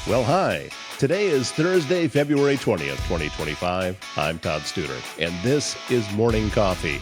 Well, hi. Today is Thursday, February 20th, 2025. I'm Todd Studer, and this is Morning Coffee.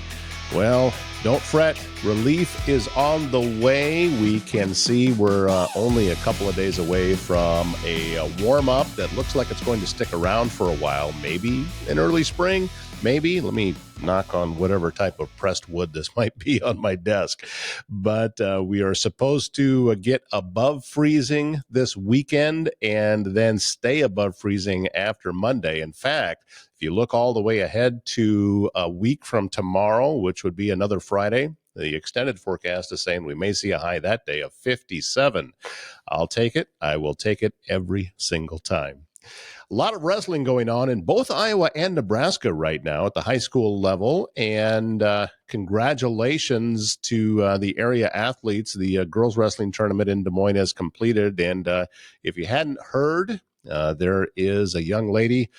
Well, don't fret. Relief is on the way. We can see we're only a couple of days away from a warm-up that looks like it's going to stick around for a while, maybe in early spring. Maybe. Let me knock on whatever type of pressed wood this might be on my desk. But we are supposed to get above freezing this weekend and then stay above freezing after Monday. In fact, if you look all the way ahead to a week from tomorrow, which would be another Friday, the extended forecast is saying we may see a high that day of 57. I'll take it. I will take it every single time. A lot of wrestling going on in both Iowa and Nebraska right now at the high school level. And congratulations to the area athletes. The girls wrestling tournament in Des Moines has completed. And if you hadn't heard, there is a young lady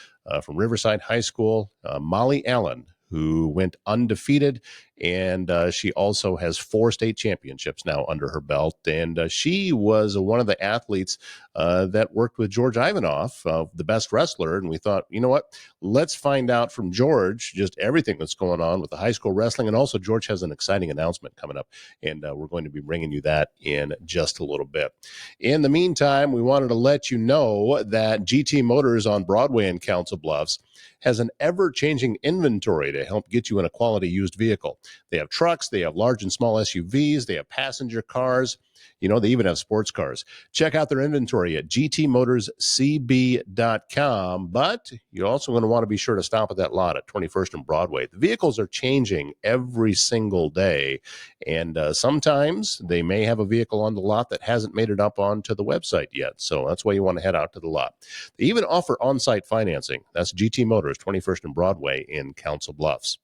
from Riverside High School, Molly Allen, who went undefeated, and she also has 4 state championships now under her belt. And she was one of the athletes that worked with George Ivanov, the best wrestler. And we thought, you know what, let's find out from George just everything that's going on with the high school wrestling. And also, George has an exciting announcement coming up, and we're going to be bringing you that in just a little bit. In the meantime, we wanted to let you know that GT Motors on Broadway in Council Bluffs has an ever-changing inventory to help get you in a quality used vehicle. They have trucks, they have large and small SUVs, they have passenger cars. You know, they even have sports cars. Check out their inventory at gtmotorscb.com, but you're also going to want to be sure to stop at that lot at 21st and Broadway. The vehicles are changing every single day, and sometimes they may have a vehicle on the lot that hasn't made it up onto the website yet, so that's why you want to head out to the lot. They even offer on-site financing. That's GT Motors, 21st and Broadway in Council Bluffs.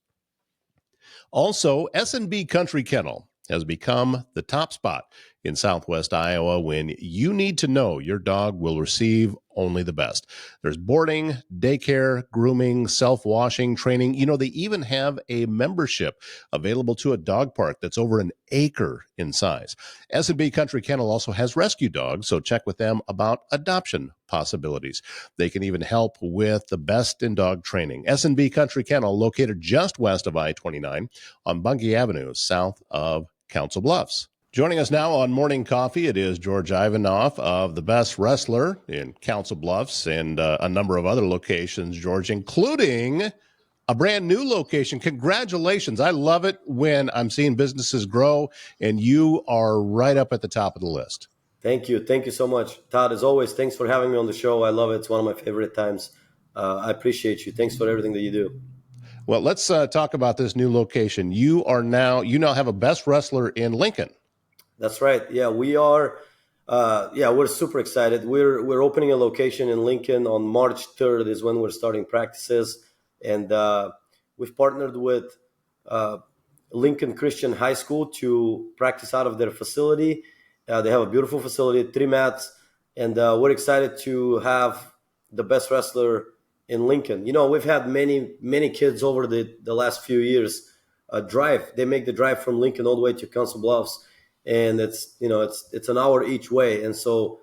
Also, S&B Country Kennel has become the top spot in Southwest Iowa when you need to know your dog will receive only the best. There's boarding, daycare, grooming, self-washing, training. You know, they even have a membership available to a dog park that's over an acre in size. S&B Country Kennel also has rescue dogs, so check with them about adoption possibilities. They can even help with the best in dog training. S&B Country Kennel, located just west of I-29 on Bungie Avenue, south of Council Bluffs. Joining us now on Morning Coffee, it is George Ivanov of The Best Wrestler in Council Bluffs and a number of other locations, George, including a brand new location. Congratulations. I love it when I'm seeing businesses grow, and you are right up at the top of the list. Thank you. Thank you so much, Todd. As always, thanks for having me on the show. I love it. It's one of my favorite times. I appreciate you. Thanks for everything that you do. Well, let's talk about this new location. You now have a Best Wrestler in Lincoln. That's right. Yeah, we are. We're super excited. We're opening a location in Lincoln on March 3rd is when we're starting practices, and we've partnered with Lincoln Christian High School to practice out of their facility. They have a beautiful facility, 3 mats, and we're excited to have the Best Wrestler in Lincoln. You know, we've had many kids over the last few years drive. They make the drive from Lincoln all the way to Council Bluffs, and it's an hour each way. And so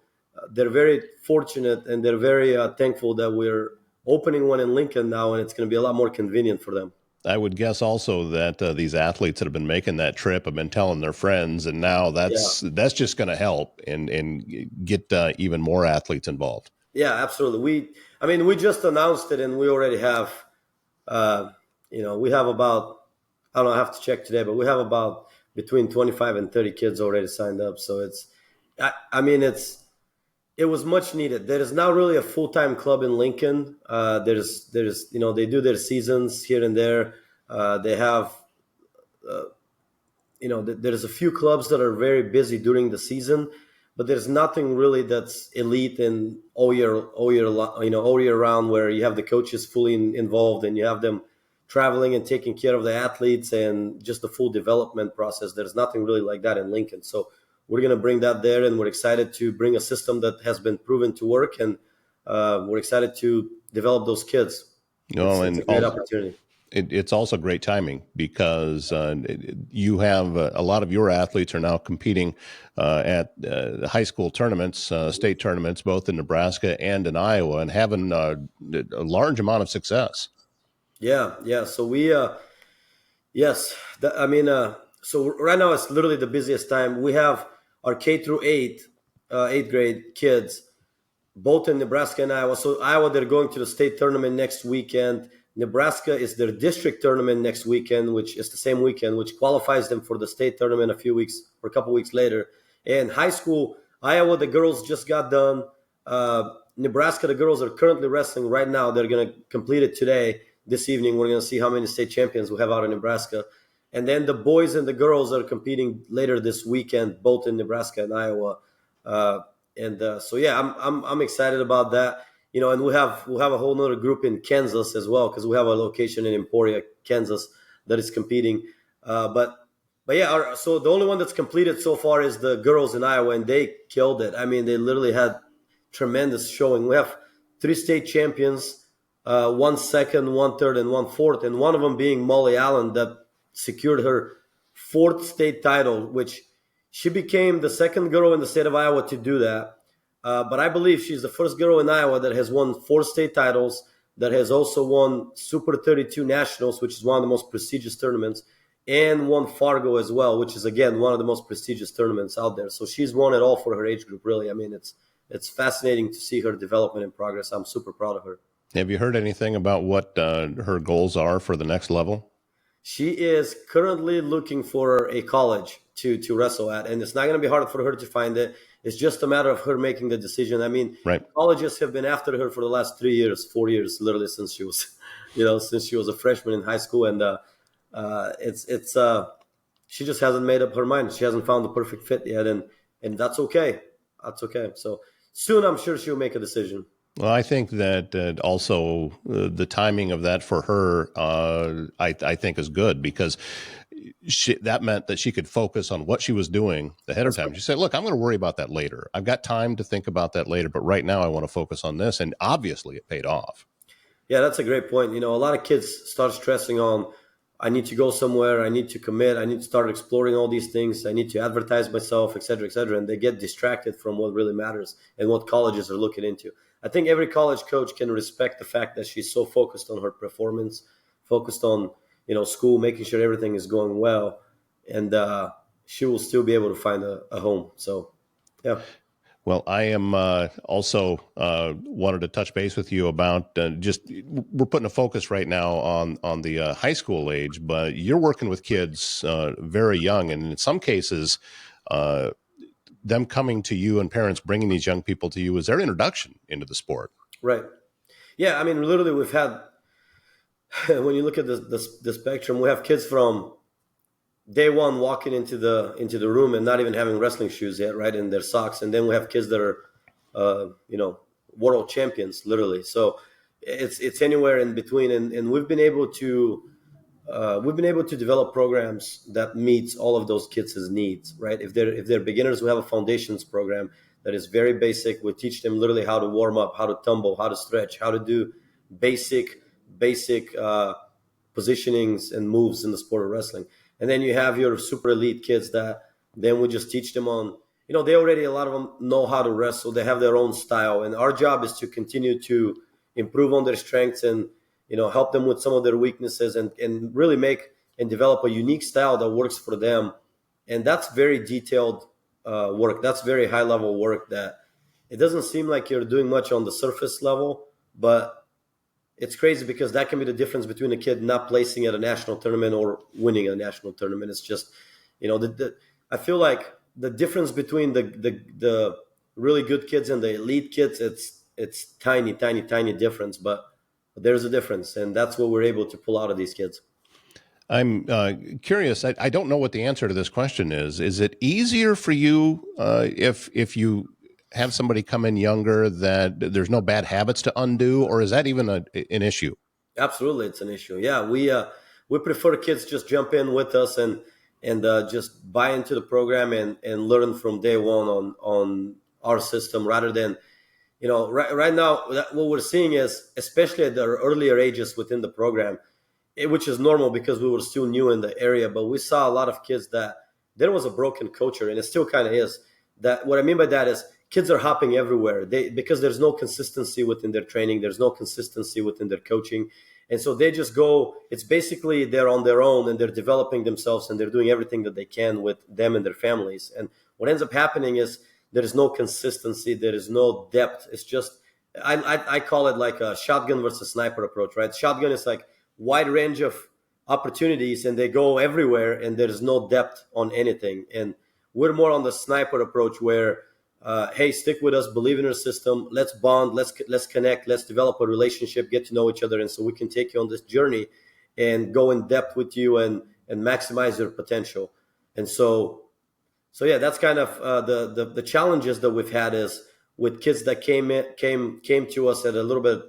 they're very fortunate, and they're very thankful that we're opening one in Lincoln now, and it's going to be a lot more convenient for them. I would guess also that these athletes that have been making that trip have been telling their friends, and now that's just going to help and get even more athletes involved. Yeah, absolutely. We just announced it, and we already have, we have about, I don't know, I have to check today, but we have about between 25 and 30 kids already signed up. So it was much needed. There is now really a full-time club in Lincoln. There's they do their seasons here and there. They have, there's a few clubs that are very busy during the season, but there's nothing really that's elite and all year round, where you have the coaches fully involved and you have them traveling and taking care of the athletes and just the full development process. There's nothing really like that in Lincoln. So we're going to bring that there, and we're excited to bring a system that has been proven to work, and we're excited to develop those kids. It's a great opportunity. It's also great timing because you have a lot of your athletes are now competing at high school tournaments, state tournaments, both in Nebraska and in Iowa, and having a large amount of success. Yeah, yeah. So yes, so right now it's literally the busiest time. We have our K through eighth grade kids both in Nebraska and Iowa. So Iowa, they're going to the state tournament next weekend. Nebraska is their district tournament next weekend, which is the same weekend, which qualifies them for the state tournament a few weeks or a couple weeks later. And high school, Iowa, the girls just got done. Nebraska, the girls are currently wrestling right now. They're going to complete it today. This evening, we're going to see how many state champions we have out in Nebraska. And then the boys and the girls are competing later this weekend, both in Nebraska and Iowa. So yeah, I'm excited about that. And we'll have a whole nother group in Kansas as well because we have a location in Emporia, Kansas, that is competing. But yeah, so the only one that's completed so far is the girls in Iowa, and they killed it. I mean, they literally had tremendous showing. We have three state champions, one second, one third, and one fourth, and one of them being Molly Allen that secured her fourth state title, which she became the second girl in the state of Iowa to do that. But I believe she's the first girl in Iowa that has won four state titles, that has also won Super 32 Nationals, which is one of the most prestigious tournaments, and won Fargo as well, which is, again, one of the most prestigious tournaments out there. So she's won it all for her age group, really. I mean, it's fascinating to see her development and progress. I'm super proud of her. Have you heard anything about what her goals are for the next level? She is currently looking for a college to wrestle at, and it's not going to be hard for her to find it. It's just a matter of her making the decision. I mean, Right. colleges have been after her for the last 3 years, 4 years, literally since she was, since she was a freshman in high school, and it's she just hasn't made up her mind. She hasn't found the perfect fit yet, and that's okay. That's okay. So soon, I'm sure she'll make a decision. Well, I think that also the timing of that for her, I think is good because that meant that she could focus on what she was doing ahead of time. She said, look, I'm going to worry about that later. I've got time to think about that later, but right now I want to focus on this. And obviously it paid off. Yeah, that's a great point. A lot of kids start stressing on, I need to go somewhere, I need to commit, I need to start exploring all these things, I need to advertise myself, et cetera, and they get distracted from what really matters and what colleges are looking into. I think every college coach can respect the fact that she's so focused on her performance, focused on, school, making sure everything is going well, and she will still be able to find a home. So, yeah. Well, I am also wanted to touch base with you about just we're putting a focus right now on the high school age, but you're working with kids very young, and in some cases, them coming to you and parents bringing these young people to you is their introduction into the sport. Right. Yeah. I mean, literally, we've had when you look at the spectrum, we have kids from day one walking into the room and not even having wrestling shoes yet, right, in their socks, and then we have kids that are world champions, literally. So it's anywhere in between, and we've been able to develop programs that meets all of those kids' needs, right? If they're beginners, we have a foundations program that is very basic. We teach them literally how to warm up, how to tumble, how to stretch, how to do basic positionings and moves in the sport of wrestling. And then you have your super elite kids that then we just teach them on, they already, a lot of them know how to wrestle. They have their own style. And our job is to continue to improve on their strengths and, help them with some of their weaknesses and really make and develop a unique style that works for them. And that's very detailed work. That's very high level work that it doesn't seem like you're doing much on the surface level, but it's crazy because that can be the difference between a kid not placing at a national tournament or winning a national tournament. It's just, I feel like the difference between the really good kids and the elite kids, it's tiny difference, but there's a difference, and that's what we're able to pull out of these kids. I'm curious. I don't know what the answer to this question is. Is it easier for you if you have somebody come in younger that there's no bad habits to undo, or is that even an issue? Absolutely, it's an issue. Yeah, we prefer kids just jump in with us and just buy into the program and learn from day one on our system rather than, right now what we're seeing is, especially at the earlier ages within the program, which is normal because we were still new in the area. But we saw a lot of kids that there was a broken culture, and it still kind of is. That what I mean by that is kids are hopping everywhere. Because there's no consistency within their training, there's no consistency within their coaching, and so they just go. It's basically they're on their own and they're developing themselves and they're doing everything that they can with them and their families. And what ends up happening is there is no consistency, there is no depth. It's just I call it like a shotgun versus sniper approach, right? Shotgun is like wide range of opportunities and they go everywhere and there's no depth on anything. And we're more on the sniper approach where, hey, stick with us, believe in our system, let's bond, let's connect, let's develop a relationship, get to know each other, and so we can take you on this journey and go in depth with you and maximize your potential. And so yeah, that's kind of the challenges that we've had is with kids that came to us at a little bit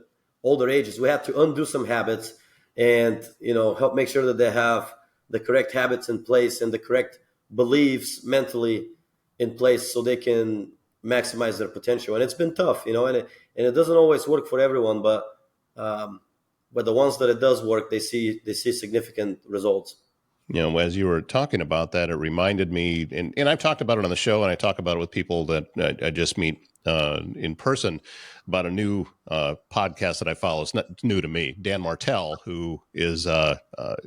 older ages. We had to undo some habits and help make sure that they have the correct habits in place and the correct beliefs mentally in place so they can maximize their potential. And it's been tough, and it doesn't always work for everyone, but the ones that it does work, they see significant results. As you were talking about that, it reminded me, and I've talked about it on the show, and I talk about it with people that I just meet in person about a new podcast that I follow. It's not new to me. Dan Martell, who is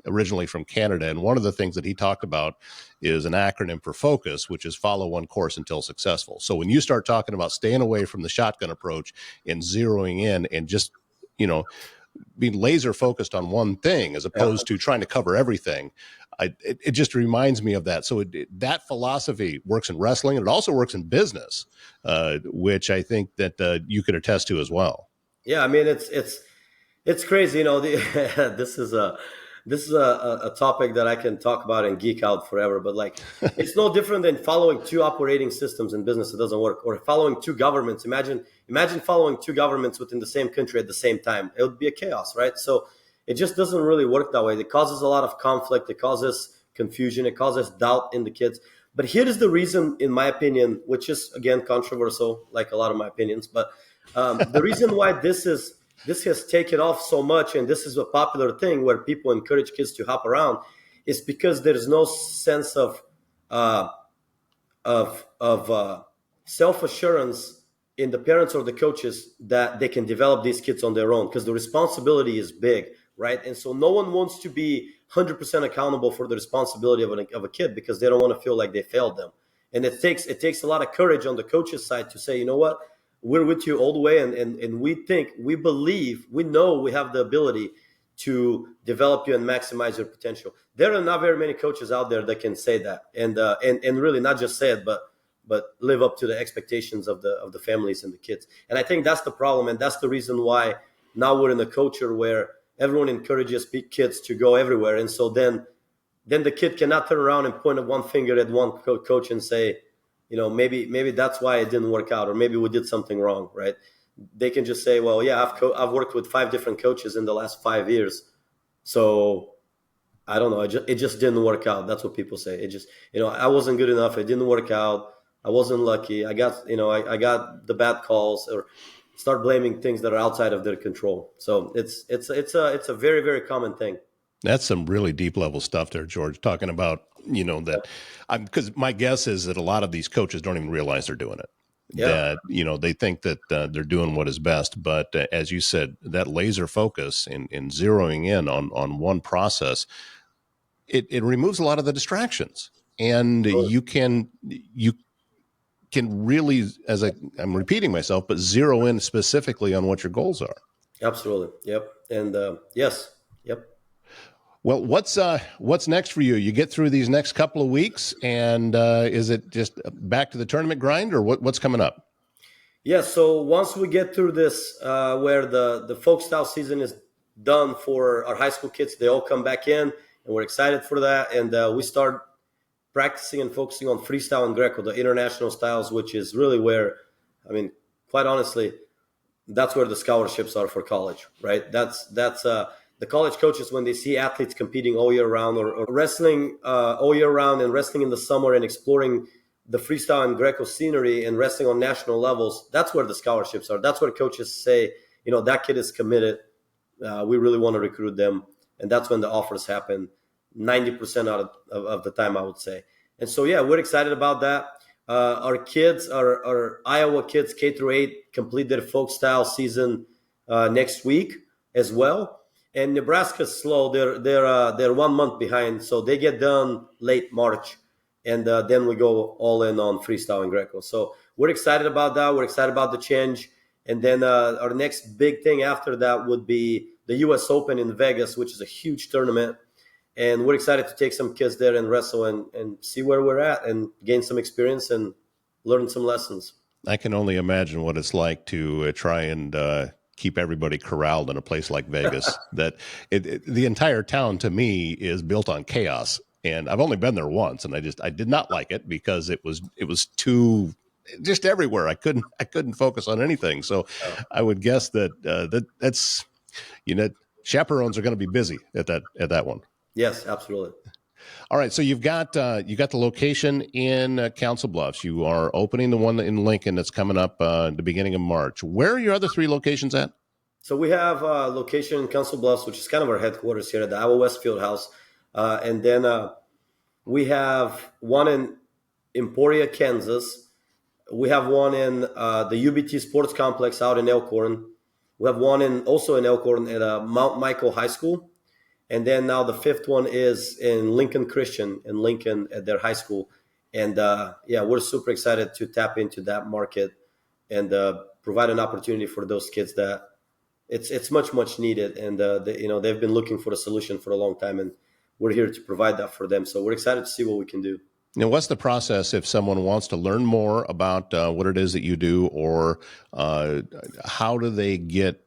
originally from Canada, and one of the things that he talked about is an acronym for FOCUS, which is follow one course until successful. So when you start talking about staying away from the shotgun approach and zeroing in and just, being laser focused on one thing as opposed to trying to cover everything, it just reminds me of that. So that philosophy works in wrestling, and it also works in business, which I think that you could attest to as well. Yeah, I mean it's crazy. This is a topic that I can talk about and geek out forever. But like, it's no different than following two operating systems in business. It doesn't work. Or following two governments. Imagine following two governments within the same country at the same time. It would be a chaos, right? So it just doesn't really work that way. It causes a lot of conflict. It causes confusion. It causes doubt in the kids. But here is the reason, in my opinion, which is again controversial, like a lot of my opinions. But the reason why this has taken off so much, and this is a popular thing where people encourage kids to hop around, is because there is no sense of self-assurance in the parents or the coaches that they can develop these kids on their own, because the responsibility is big, right? And so no one wants to be 100% accountable for the responsibility of a kid because they don't want to feel like they failed them. And it takes a lot of courage on the coach's side to say, you know what, we're with you all the way, and we believe, we know we have the ability to develop you and maximize your potential. There are not very many coaches out there that can say that, and really not just say it, but live up to the expectations of the families and the kids. And I think that's the problem, and that's the reason why now we're in a culture where everyone encourages kids to go everywhere, and so then the kid cannot turn around and point one finger at one coach and say, maybe that's why it didn't work out, or maybe we did something wrong, right? They can just say, well, yeah, I've worked with 5 different coaches in the last 5 years, so I don't know, it just didn't work out. That's what people say. It just, I wasn't good enough. It didn't work out. I wasn't lucky. I got the bad calls, or start blaming things that are outside of their control. So it's a very, very common thing. That's some really deep level stuff there, George, talking about, that because my guess is that a lot of these coaches don't even realize they're doing it. Yeah. That, they think that they're doing what is best. But as you said, that laser focus and zeroing in on one process, it removes a lot of the distractions, and you can really, I'm repeating myself, but zero in specifically on what your goals are. Absolutely. Yep. And yes. Yep. Well, what's next for you? You get through these next couple of weeks, and is it just back to the tournament grind, or what's coming up? Yeah. So once we get through this, where the folk style season is done for our high school kids, they all come back in, and we're excited for that. And we start practicing and focusing on freestyle and Greco, the international styles, which is really where, quite honestly, that's where the scholarships are for college, right? That's the college coaches, when they see athletes competing all year round, or wrestling all year round, and wrestling in the summer, and exploring the freestyle and Greco scenery and wrestling on national levels, that's where the scholarships are. That's where coaches say, that kid is committed. We really want to recruit them. and that's when the offers happen 90% out of the time, I would say. And so, yeah, we're excited about that. Our kids, our Iowa kids, K through 8, complete their folk style season next week as well. And Nebraska's slow; they're 1 month behind, so they get done late March, and then we go all in on freestyle and Greco. So we're excited about that. We're excited about the change, and then our next big thing after that would be the U.S. Open in Vegas, which is a huge tournament. And we're excited to take some kids there and wrestle and see where we're at and gain some experience and learn some lessons. I can only imagine what it's like to try and keep everybody corralled in a place like Vegas. That the entire town to me is built on chaos, and I've only been there once, and I did not like it because it was too just everywhere. I couldn't focus on anything. So I would guess that's chaperones are going to be busy at that one. Yes, absolutely. All right, so you got the location in Council Bluffs. You are opening the one in Lincoln that's coming up the beginning of March. Where are your other 3 locations at? So we have a location in Council Bluffs, which is kind of our headquarters here at the Iowa West Fieldhouse. And then we have one in Emporia, Kansas. We have one in the UBT Sports Complex out in Elkhorn. We have one also in Elkhorn at Mount Michael High School. And then now the 5th one is in Lincoln Christian in Lincoln at their high school. And we're super excited to tap into that market and provide an opportunity for those kids that it's much needed. And they've been looking for a solution for a long time, and we're here to provide that for them. So we're excited to see what we can do. Now, what's the process if someone wants to learn more about what it is that you do, or how do they get,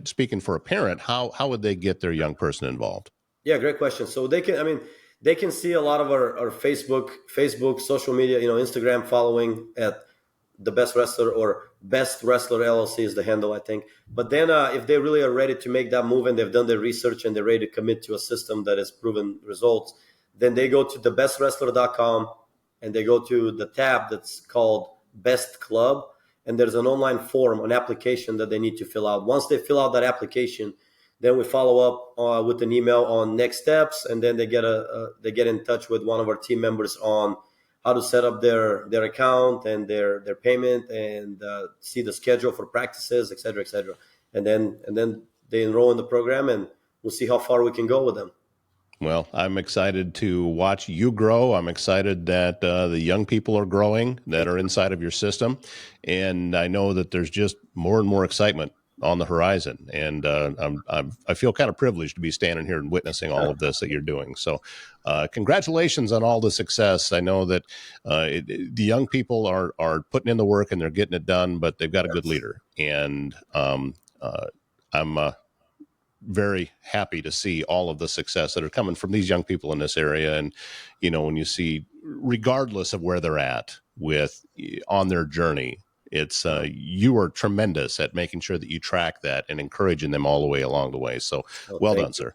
speaking for a parent, how would they get their young person involved? Yeah, great question. So they can see a lot of our Facebook, social media, Instagram following at the Best Wrestler, or Best Wrestler LLC is the handle, I think. But then if they really are ready to make that move and they've done their research and they're ready to commit to a system that has proven results, then they go to thebestwrestler.com and they go to the tab that's called Best Club. And there's an online form, an application that they need to fill out. Once they fill out that application, then we follow up with an email on next steps. And then they get in touch with one of our team members on how to set up their account and their payment, and see the schedule for practices, et cetera, et cetera. And then they enroll in the program, and we'll see how far we can go with them. Well, I'm excited to watch you grow. I'm excited that the young people are growing that are inside of your system. And I know that there's just more and more excitement on the horizon. And I feel kind of privileged to be standing here and witnessing all of this that you're doing. So congratulations on all the success. I know that the young people are putting in the work and they're getting it done, but they've got a good leader. And I'm very happy to see all of the success that are coming from these young people in this area. And, when you see, regardless of where they're at on their journey, it's you are tremendous at making sure that you track that and encouraging them all the way along the way. So well done, sir.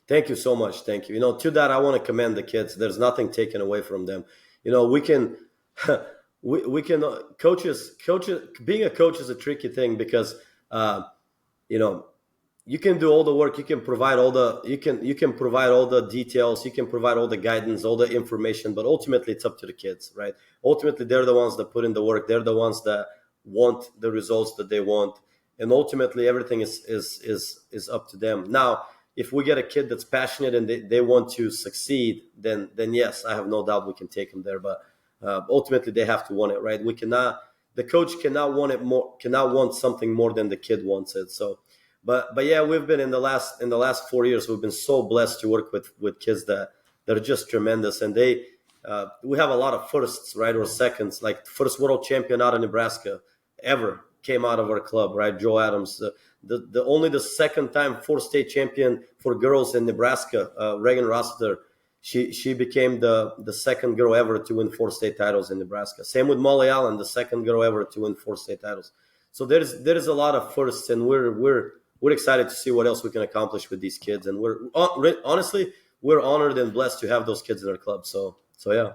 Thank you so much. Thank you. To that, I want to commend the kids. There's nothing taken away from them. We can, coaches, being a coach is a tricky thing because, you can do all the work. You can provide all the provide all the details. You can provide all the guidance, all the information. But ultimately, it's up to the kids, right? Ultimately, they're the ones that put in the work. They're the ones that want the results that they want, and ultimately, everything is up to them. Now, if we get a kid that's passionate and they want to succeed, then yes, I have no doubt we can take them there. But ultimately, they have to want it, right? The coach cannot want something more than the kid wants it. So. But yeah, we've been in the last 4 years, we've been so blessed to work with kids that are just tremendous, and we have a lot of firsts, right, or seconds. Like first world champion out of Nebraska ever came out of our club, right? Joe Adams, the only the second time 4th state champion for girls in Nebraska, Reagan Rossiter. She became the second girl ever to win 4 state titles in Nebraska. Same with Molly Allen, the second girl ever to win 4 state titles. So there is a lot of firsts, and we're excited to see what else we can accomplish with these kids. And honestly, we're honored and blessed to have those kids in our club. So yeah.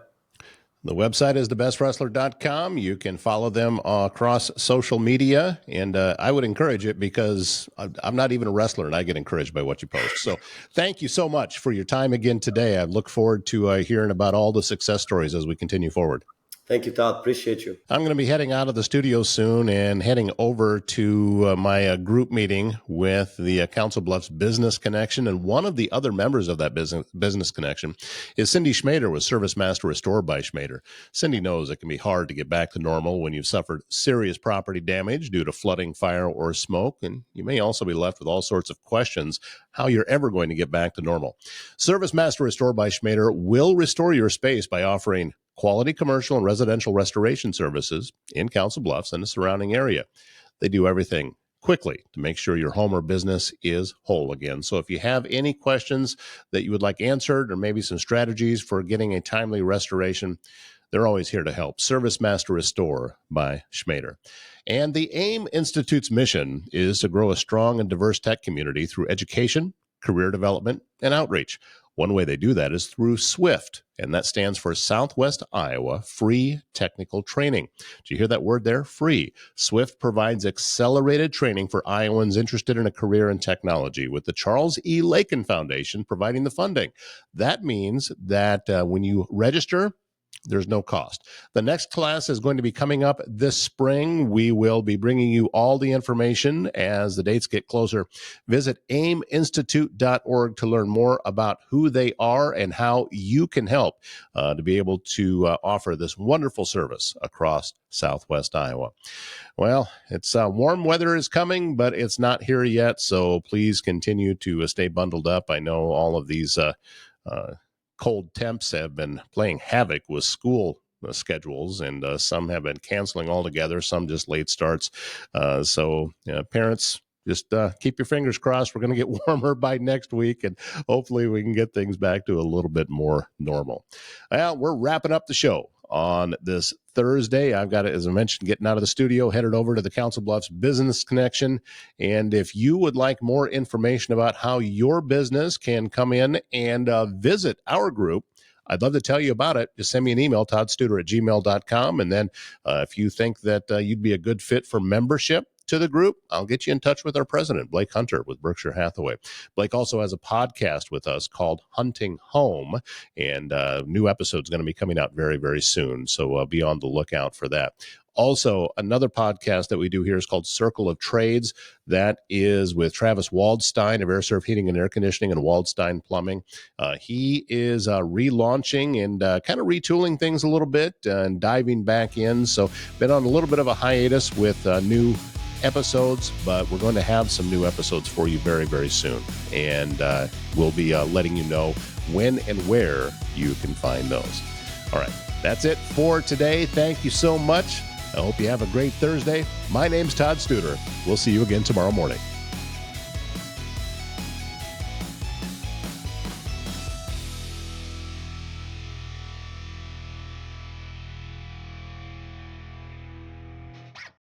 The website is thebestwrestler.com. You can follow them across social media, and I would encourage it because I'm not even a wrestler, and I get encouraged by what you post. So thank you so much for your time again today. I look forward to hearing about all the success stories as we continue forward. Thank you, Todd. Appreciate you. I'm going to be heading out of the studio soon and heading over to my group meeting with the Council Bluffs Business Connection. And one of the other members of that business connection is Cindy Schmader with Service Master Restore by Schmader. Cindy knows it can be hard to get back to normal when you've suffered serious property damage due to flooding, fire, or smoke. And you may also be left with all sorts of questions how you're ever going to get back to normal. Service Master Restore by Schmader will restore your space by offering quality commercial and residential restoration services in Council Bluffs and the surrounding area. They do everything quickly to make sure your home or business is whole again. So if you have any questions that you would like answered or maybe some strategies for getting a timely restoration, they're always here to help. Service Master Restore by Schmader. And the AIM Institute's mission is to grow a strong and diverse tech community through education, career development, and outreach. One way they do that is through SWIFT, and that stands for Southwest Iowa Free Technical Training. Did you hear that word there? Free. SWIFT provides accelerated training for Iowans interested in a career in technology, with the Charles E. Lakin Foundation providing the funding. That means that when you register, there's no cost. The next class is going to be coming up this spring. We will be bringing you all the information as the dates get closer. Visit aiminstitute.org to learn more about who they are and how you can help to be able to offer this wonderful service across Southwest Iowa. Well, it's warm weather is coming, but it's not here yet, so please continue to stay bundled up. I know all of these cold temps have been playing havoc with school schedules, and some have been canceling altogether, some just late starts. So parents, just keep your fingers crossed. We're going to get warmer by next week, and hopefully we can get things back to a little bit more normal. Well, we're wrapping up the show on this Thursday. I've got, as I mentioned, getting out of the studio, headed over to the Council Bluffs Business Connection. And if you would like more information about how your business can come in and visit our group, I'd love to tell you about it. Just send me an email, toddstuder@gmail.com. And then if you think that you'd be a good fit for membership to the group, I'll get you in touch with our president, Blake Hunter with Berkshire Hathaway. Blake also has a podcast with us called Hunting Home, and new episode's going to be coming out very, very soon. So be on the lookout for that. Also, another podcast that we do here is called Circle of Trades. That is with Travis Waldstein of AirServe Heating and Air Conditioning and Waldstein Plumbing. He is relaunching and kind of retooling things a little bit and diving back in. So been on a little bit of a hiatus with new episodes, but we're going to have some new episodes for you very, very soon. And we'll be letting you know when and where you can find those. All right, that's it for today. Thank you so much. I hope you have a great Thursday. My name's Todd Studer. We'll see you again tomorrow morning.